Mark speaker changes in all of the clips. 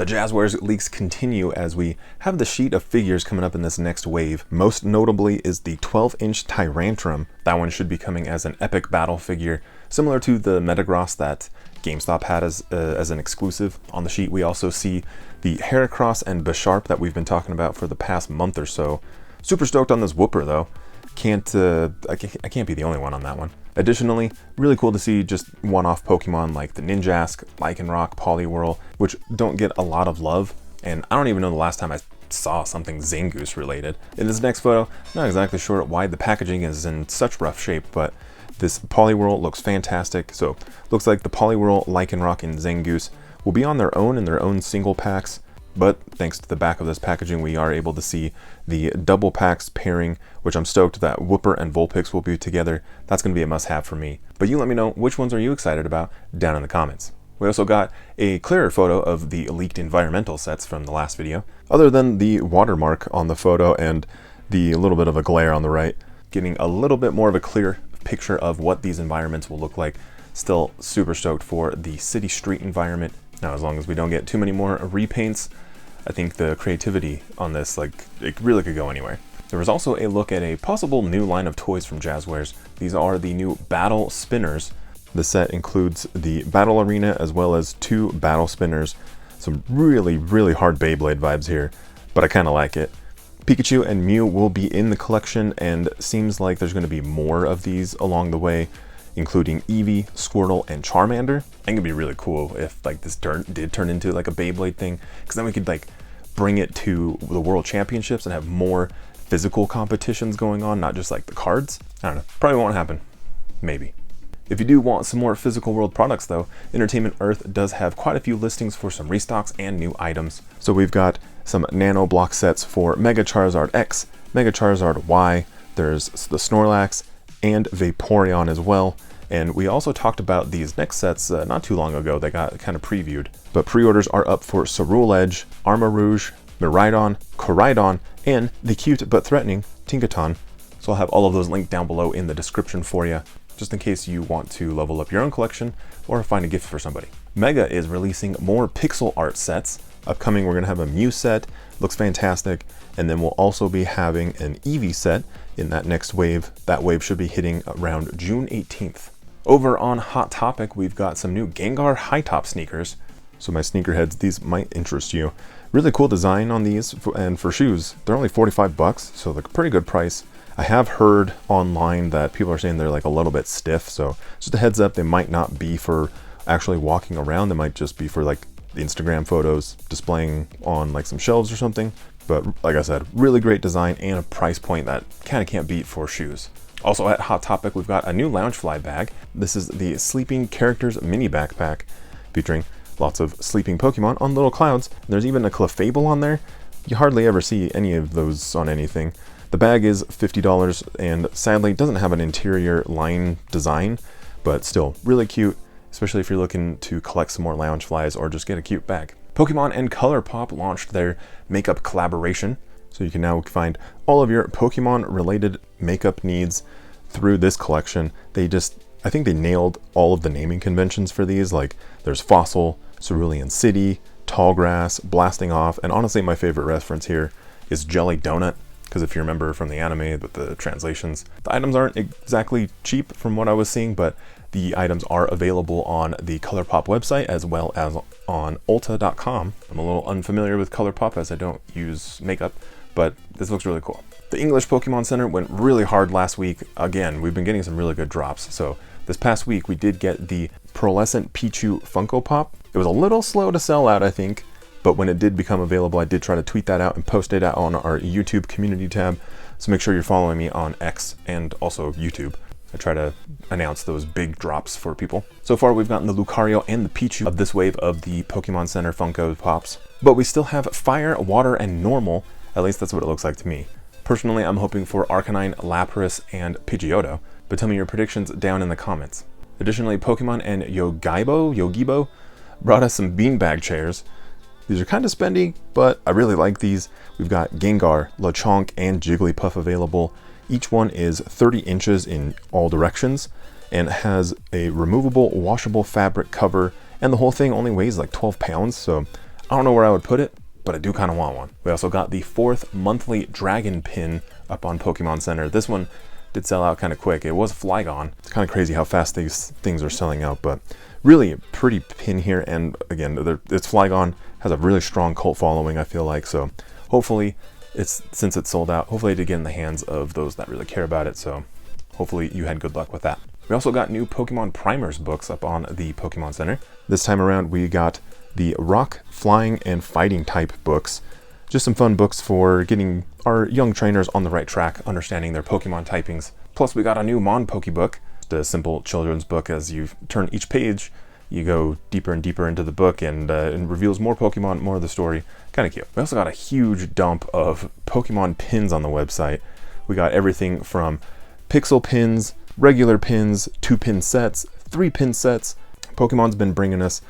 Speaker 1: The Jazwares leaks continue as we have the sheet of figures coming up in this next wave. Most notably is the 12-inch Tyrantrum. That one should be coming as an epic battle figure, similar to the Metagross that GameStop had as an exclusive. On the sheet we also see the Heracross and Bisharp that we've been talking about for the past month or so. Super stoked on this Whooper though. I can't be the only one on that one. Additionally, really cool to see just one-off Pokemon like the Ninjask, Lycanroc, Poliwhirl, which don't get a lot of love, and I don't even know the last time I saw something Zangoose related. In this next photo, not exactly sure why the packaging is in such rough shape, but this Poliwhirl looks fantastic. So looks like the Poliwhirl, Lycanroc, and Zangoose will be on their own in their own single packs. But thanks to the back of this packaging, we are able to see the double packs pairing, which I'm stoked that Whooper and Vulpix will be together. That's going to be a must-have for me. But you let me know which ones are you excited about down in the comments. We also got a clearer photo of the leaked environmental sets from the last video. Other than the watermark on the photo and the little bit of a glare on the right, getting a little bit more of a clear picture of what these environments will look like. Still super stoked for the city street environment. Now, as long as we don't get too many more repaints, I think the creativity on this, it really could go anywhere. There was also a look at a possible new line of toys from Jazwares. These are the new Battle Spinners. The set includes the Battle Arena as well as 2 Battle Spinners. Some really, really hard Beyblade vibes here, but I kind of like it. Pikachu and Mew will be in the collection, and seems like there's going to be more of these along the way, including Eevee, Squirtle, and Charmander. I think it'd be really cool if this did turn into a Beyblade thing, because then we could bring it to the World Championships and have more physical competitions going on, not just the cards. I don't know, probably won't happen. Maybe. If you do want some more physical world products though, Entertainment Earth does have quite a few listings for some restocks and new items. So we've got some nano block sets for Mega Charizard X, Mega Charizard Y, there's the Snorlax, and Vaporeon as well. And we also talked about these next sets not too long ago that got kind of previewed. But pre-orders are up for Ceruledge, Armarouge, Miraidon, Koraidon, and the cute but threatening Tinkaton. So I'll have all of those linked down below in the description for you, just in case you want to level up your own collection or find a gift for somebody. Mega is releasing more pixel art sets. Upcoming, we're going to have a Mew set, looks fantastic, and then we'll also be having an Eevee set in that next wave. That wave should be hitting around June 18th. Over on Hot Topic, we've got some new Gengar high top sneakers. So my sneakerheads, these might interest you. Really cool design on these, and for shoes, they're only 45 bucks, so they're a pretty good price. I have heard online that people are saying they're a little bit stiff, so just a heads up, they might not be for actually walking around. They might just be for the Instagram photos, displaying on some shelves or something. But like I said, really great design and a price point that kind of can't beat for shoes. Also at Hot Topic, we've got a new Loungefly bag. This is the Sleeping Characters mini backpack, featuring lots of sleeping Pokemon on little clouds. There's even a Clefable on there. You hardly ever see any of those on anything. The bag is $50 and sadly doesn't have an interior line design, but still really cute, especially if you're looking to collect some more Loungeflies or just get a cute bag. Pokemon and ColourPop launched their makeup collaboration, so you can now find all of your Pokemon related makeup needs through this collection. I think they nailed all of the naming conventions for these. There's Fossil, Cerulean City, Tallgrass, Blasting Off, and honestly my favorite reference here is Jelly Donut, because if you remember from the anime with the translations, the items aren't exactly cheap from what I was seeing, but the items are available on the ColourPop website as well as on Ulta.com. I'm a little unfamiliar with ColourPop as I don't use makeup, but this looks really cool. The English Pokemon Center went really hard last week. Again, we've been getting some really good drops. So this past week we did get the Pearlescent Pichu Funko Pop. It was a little slow to sell out, I think, but when it did become available, I did try to tweet that out and post it out on our YouTube community tab. So make sure you're following me on X and also YouTube. I try to announce those big drops for people. So far, we've gotten the Lucario and the Pichu of this wave of the Pokemon Center Funko Pops. But we still have Fire, Water, and Normal. At least that's what it looks like to me. Personally, I'm hoping for Arcanine, Lapras, and Pidgeotto. But tell me your predictions down in the comments. Additionally, Pokemon and Yogibo brought us some beanbag chairs. These are kind of spendy, but I really like these. We've got Gengar, Lechonk, and Jigglypuff available. Each one is 30 inches in all directions and has a removable washable fabric cover, and the whole thing only weighs like 12 pounds, so I don't know where I would put it, but I do kind of want one. We also got the 4th monthly dragon pin up on Pokemon Center. This one did sell out kind of quick. It was Flygon. It's kind of crazy how fast these things are selling out, but really a pretty pin here. And again, it's Flygon, has a really strong cult following, I feel like. So hopefully, since it's sold out, hopefully to get in the hands of those that really care about it. So hopefully you had good luck with that. We also got new Pokemon Primers books up on the Pokemon Center. This time around, we got the Rock, Flying, and Fighting type books. Just some fun books for getting our young trainers on the right track, understanding their Pokemon typings. Plus, we got a new Mon Poke book, the simple children's book. As you turn each page, you go deeper and deeper into the book, and reveals more Pokemon, more of the story. Kind of cute. We also got a huge dump of Pokemon pins on the website. We got everything from pixel pins, regular pins, 2-pin sets, 3-pin sets. Pokemon's been bringing us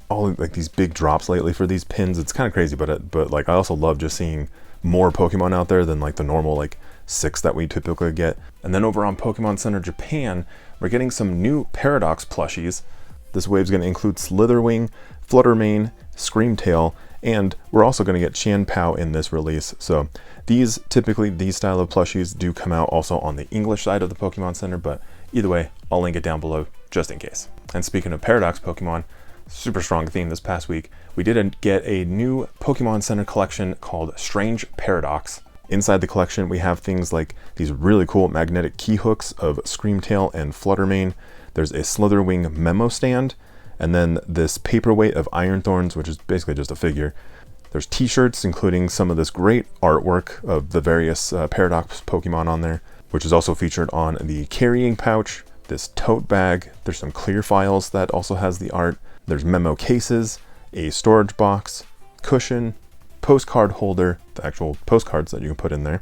Speaker 1: all like these big drops lately for these pins. It's kind of crazy, but like I also love just seeing more Pokemon out there than like the normal like 6 that we typically get. And then over on Pokemon Center Japan, we're getting some new Paradox plushies. This wave's going to include Slitherwing, Fluttermane, Screamtail, and we're also going to get Chanpao in this release. So these style of plushies do come out also on the English side of the Pokemon Center, but either way, I'll link it down below just in case. And speaking of Paradox Pokemon, super strong theme this past week, we did get a new Pokemon Center collection called Strange Paradox. Inside the collection, we have things like these really cool magnetic key hooks of Screamtail and Fluttermane. There's a Slitherwing memo stand, and then this paperweight of Iron Thorns, which is basically just a figure. There's t-shirts, including some of this great artwork of the various Paradox Pokemon on there, which is also featured on the carrying pouch, this tote bag. There's some clear files that also has the art. There's memo cases, a storage box, cushion, postcard holder, the actual postcards that you can put in there,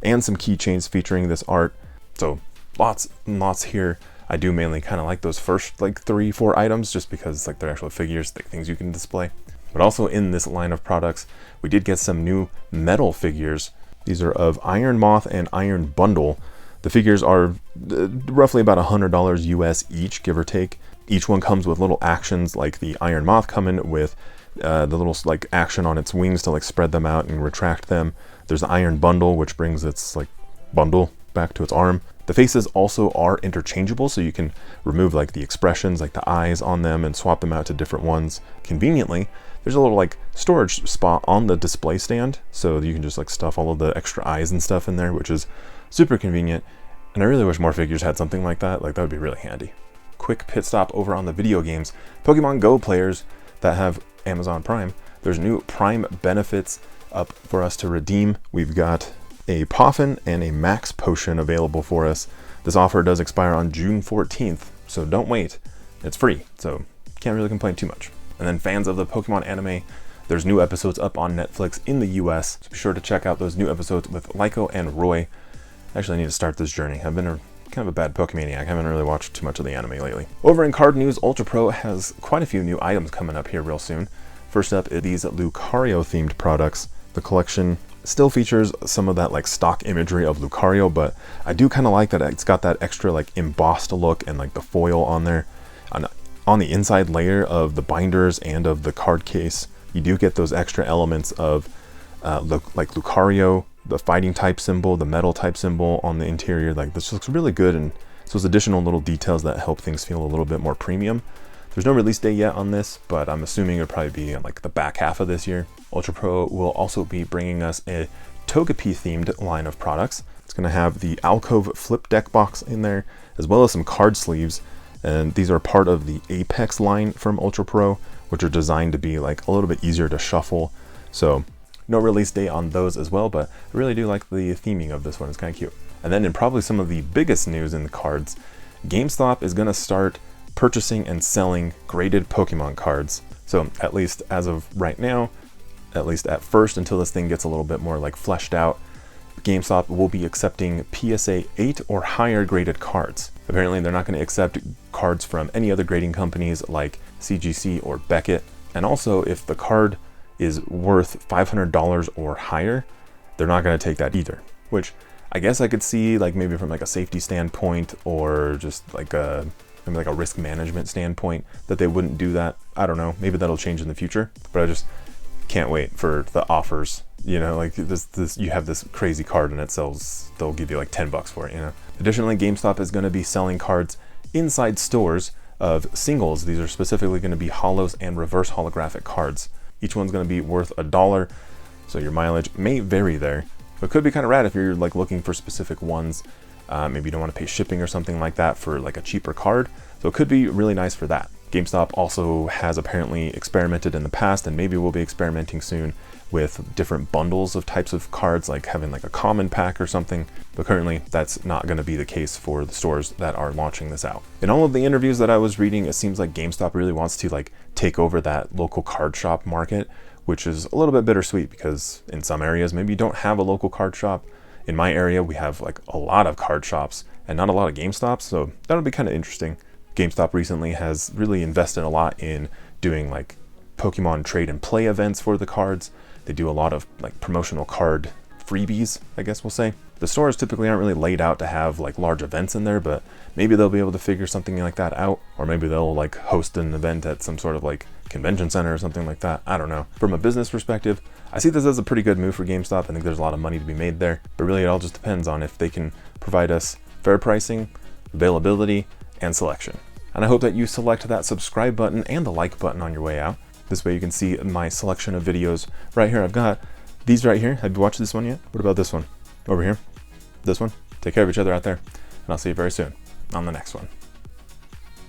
Speaker 1: and some keychains featuring this art. So lots and lots here. I do mainly kind of like those first like 3-4 items just because like they're actual figures, like things you can display. But also in this line of products, we did get some new metal figures. These are of Iron Moth and Iron Bundle. The figures are roughly about $100 US each, give or take. Each one comes with little actions, like the Iron Moth coming with the little like action on its wings to like spread them out and retract them. There's the Iron Bundle, which brings its like bundle back to its arm. The faces also are interchangeable, so you can remove like the expressions, like the eyes on them, and swap them out to different ones. Conveniently, there's a little like storage spot on the display stand, so you can just like stuff all of the extra eyes and stuff in there, which is super convenient. And I really wish more figures had something like that. Like that would be really handy. Quick pit stop over on the video games. Pokemon Go players that have Amazon Prime, there's new Prime benefits up for us to redeem. We've got a Poffin and a Max Potion available for us. This offer does expire on June 14th, so don't wait. It's free, so can't really complain too much. And then fans of the Pokemon anime, there's new episodes up on Netflix in the US, so be sure to check out those new episodes with Lyko and Roy. Actually, I need to start this journey. I've been kind of a bad Pokemaniac. I haven't really watched too much of the anime lately. Over in card news, Ultra Pro has quite a few new items coming up here real soon. First up is these Lucario themed products. The collection still features some of that like stock imagery of Lucario, but I do kind of like that it's got that extra like embossed look and like the foil on there. On the inside layer of the binders and of the card case, you do get those extra elements of like Lucario, the fighting type symbol, the metal type symbol on the interior. Like this looks really good, and so those additional little details that help things feel a little bit more premium. There's no release date yet on this, but I'm assuming it'll probably be in like the back half of this year. Ultra Pro will also be bringing us a Togepi themed line of products. It's going to have the Alcove flip deck box in there, as well as some card sleeves. And these are part of the Apex line from Ultra Pro, which are designed to be like a little bit easier to shuffle. So no release date on those as well, but I really do like the theming of this one. It's kind of cute. And then in probably some of the biggest news in the cards, GameStop is going to start purchasing and selling graded Pokemon cards. So at least as of right now, at least at first, until this thing gets a little bit more like fleshed out, GameStop will be accepting PSA 8 or higher graded cards. Apparently they're not going to accept cards from any other grading companies like CGC or Beckett. And also if the card is worth $500 or higher, they're not going to take that either, which I guess I could see like maybe from like a safety standpoint or just like a maybe like a risk management standpoint that they wouldn't do that. I don't know, maybe that'll change in the future, but can't wait for the offers. You know, like this you have this crazy card and it sells, they'll give you like 10 bucks for it, you know. Additionally, GameStop is going to be selling cards inside stores of singles. These are specifically going to be holos and reverse holographic cards. Each one's going to be worth $1, so your mileage may vary there. But it could be kind of rad if you're like looking for specific ones. Maybe you don't want to pay shipping or something like that for like a cheaper card. So it could be really nice for that. GameStop also has apparently experimented in the past, and maybe will be experimenting soon, with different bundles of types of cards, like having like a common pack or something. But currently that's not going to be the case for the stores that are launching this out. In all of the interviews that I was reading, it seems like GameStop really wants to like take over that local card shop market, which is a little bit bittersweet because in some areas maybe you don't have a local card shop. In my area we have like a lot of card shops and not a lot of GameStops, so that'll be kind of interesting. GameStop recently has really invested a lot in doing like Pokemon trade and play events for the cards. They do a lot of like promotional card freebies, I guess we'll say. The stores typically aren't really laid out to have like large events in there, but maybe they'll be able to figure something like that out, or maybe they'll like host an event at some sort of like convention center or something like that. I don't know. From a business perspective, I see this as a pretty good move for GameStop. I think there's a lot of money to be made there, but really it all just depends on if they can provide us fair pricing, availability, and selection. And I hope that you select that subscribe button and the like button on your way out. This way you can see my selection of videos right here. I've got these right here. Have you watched this one yet? What about this one? Over here? This one? Take care of each other out there, and I'll see you very soon on the next one.